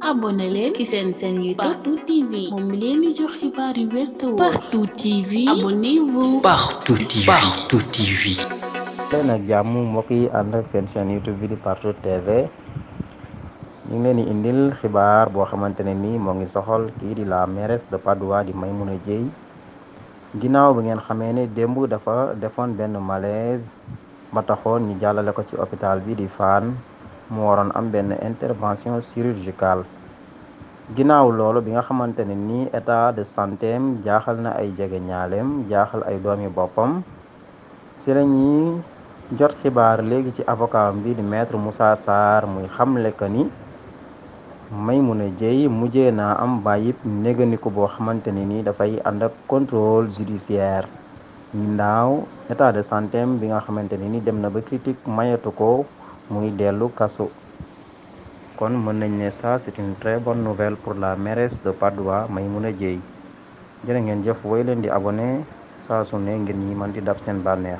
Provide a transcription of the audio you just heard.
abonné leen ci seen YouTube Partout TV moom mi leen di jox xibaar yu wér te wóor. Partout TV abonnez-vous. Partout TV. leen ak jàmm mbokk yi ànd ak seen chaîne YouTube bi di Partout TV ñu ngi leen di indil xibaar boo xamante ne ni moo ngi soxal kii di la mairesse de Patte d'Oie di Maimouna Dièye ginnaaw bi ngeen xamee ne démb dafa defoon benn malaise ba taxoon ñu jàllale ko ci hôpital bi di Fann mu waroon am benn intervention chirurgicale ginnaaw loolu bi nga xamante ne ni état de santé am jaaxal na ay jege ñaaleem jaaxal ay doomi boppam si la ñuy jot xibaar léegi ci avocat bi di maître Moussa Sarr muy xamle que ni Maimouna Dièye mujjee naa am bàyyib néganiku boo xamante ne ni dafay ànd ak contrôle judiciaire ndaaw état de santé bi nga xamante ne ni dem na ba critique mayatu ko muy dellu kaso kon mën nañ ne ça c'est une très bonne nouvelle pour la mairesse de Patte d'Oie Maimouna Dièye jërë ngeen jëf woy leen di abonné saa su ne ngir ñi mën di dab seen bànneex